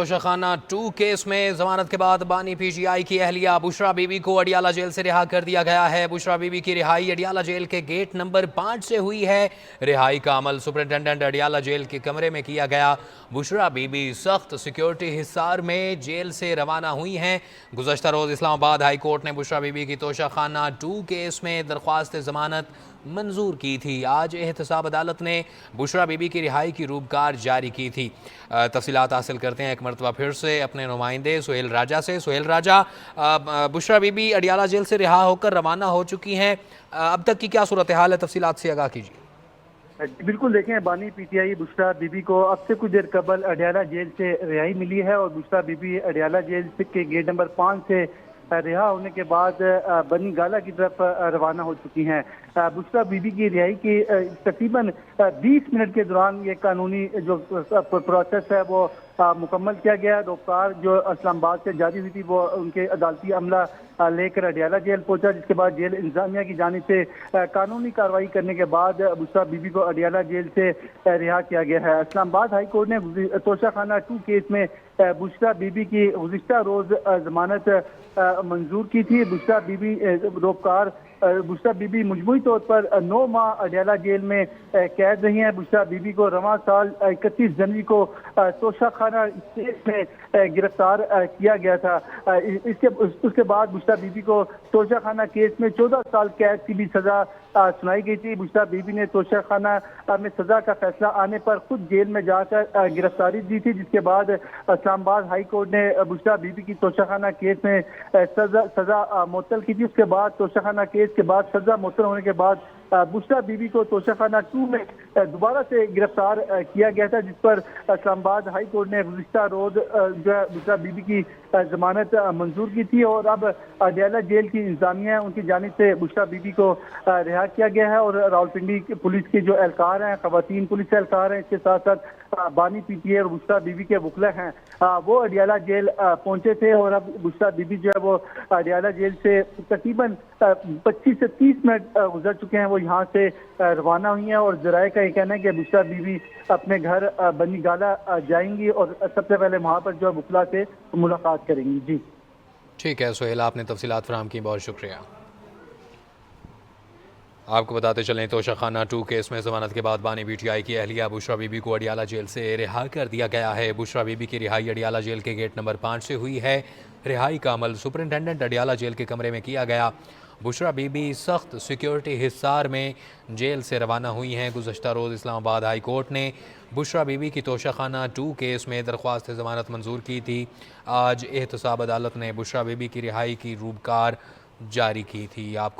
Toshakhana 2 case में जमानत के बाद बानी पीजीआई की अहलिया बुशरा बीबी को अडियाला जेल से रिहा कर दिया गया है। बुशरा बीबी की रिहाई अडियाला जेल के गेट नंबर 5 से हुई है। रिहाई का अमल सुपरिटेंडेंट अडियाला जेल के कमरे में किया गया। बुशरा बीबी सख्त सिक्योरिटी हिसार में जेल से रवाना हुई हैं। गुज़श्ता रोज़ इस्लामाबाद हाई कोर्ट ने बुशरा बीबी की तोशाखाना 2 केस में दरख्वास्त जमानत मंजूर की थी। आज एहतसाब अदालत ने बुशरा बीबी की रिहाई की रूबकार जारी की थी। तफसीलात हासिल करते हैं एक मरतबा फिर से अपने नुमाइंदे सुहेल राजा से। सुहेल राजा, बुशरा बीबी अडियाला जेल से रिहा होकर रवाना हो चुकी हैं। अब तक की क्या सूरत हाल है, तफसीलात से आगाह कीजिए। बिल्कुल देखें, बानी पीटीआई बुशरा बीबी को अब से कुछ देर कबल अडियाला जेल से रिहाई मिली है और बुशरा बीबी अडियाला जेल के गेट नंबर 5 से रिहा होने के बाद बनी गाला की तरफ रवाना हो चुकी हैं। बुशरा बीबी की रिहाई की तकरीबन 20 मिनट के दौरान ये कानूनी जो प्रोसेस है वो मुकम्मल किया गया। रोपकार जो इस्लामाबाद से जारी हुई थी वो उनके अदालती अमला लेकर अडियाला जेल पहुंचा, जिसके बाद जेल इंतजामिया की जानिब से कानूनी कार्रवाई करने के बाद बुशरा बीबी को अडियाला जेल से रिहा किया गया है। इस्लामाबाद हाई कोर्ट ने तोशाखाना 2 केस में बुशरा बीबी की गुज़िश्ता रोज जमानत मंजूर की थी। बुशरा बीबी रोपकार बुशरा बीबी मजमूई तौर पर 9 माह अडियाला जेल में कैद रही हैं। बुशरा बीबी को रवां साल 31 जनवरी को तोशाखाना केस में गिरफ्तार किया गया था। उसके बाद बुशरा बीबी को तोशाखाना केस में 14 साल कैद की भी सजा सुनाई गई थी। बुशरा बीबी ने तोशाखाना में सजा का फैसला आने पर खुद जेल में जाकर गिरफ्तारी दी थी, जिसके बाद इस्लामाबाद हाई कोर्ट ने बुशरा बीबी की तोशाखाना केस में सजा मुअत्तल की थी। उसके बाद तोशाखाना केस के बाद सजा मुअत्तल होने के बाद बुशरा बीबी को तोशाखाना 2 में दोबारा से गिरफ्तार किया गया था, जिस पर इस्लामाबाद हाई कोर्ट ने गुज़िश्ता रोज जो है बुशरा बीबी की जमानत मंजूर की थी और अब अडियाला जेल की इंतजामिया उनकी जानिब से बुशरा बीबी को रिहा किया गया है। और रावलपिंडी पुलिस के जो एहलकार हैं, खवातीन पुलिस एहलकार हैं, इसके साथ साथ बानी पीटीआई और बुशरा बीबी के वकला हैं, वो अडियाला जेल पहुंचे थे और अब बुशरा बीबी जो है वो अडियाला जेल से तकरीबन 25 से 30 मिनट गुजर चुके हैं, वो यहाँ से रवाना हुई हैं। और जराये का ये कहना है कि बुशरा बीबी अपने घर बनी गाला जाएंगी और सबसे पहले वहाँ पर जो वकला से मुलाकात करेंगी। जी ठीक है सुहेल, आपने तफसीलात फराहम की, बहुत शुक्रिया। आपको बताते चलें तोशाखाना 2 केस में जमानत के बाद बानी पीटीआई की अहलिया बुशरा बीबी को अडियाला जेल से रिहा कर दिया गया है। बुशरा बीबी की रिहाई अडियाला जेल के गेट नंबर 5 से हुई है। रिहाई का अमल सुपरिटेंडेंट अडियाला जेल के कमरे में किया गया। बुशरा बीबी सख्त सिक्योरिटी हिसार में जेल से रवाना हुई हैं। गुज़श्ता रोज़ इस्लामाबाद हाई कोर्ट ने बुशरा बीबी की तोशाखाना 2 केस में दरख्वास्त ज़मानत मंजूर की थी। आज एहतसाब अदालत ने बुशरा बीबी की रिहाई की रूबकार जारी की थी। आप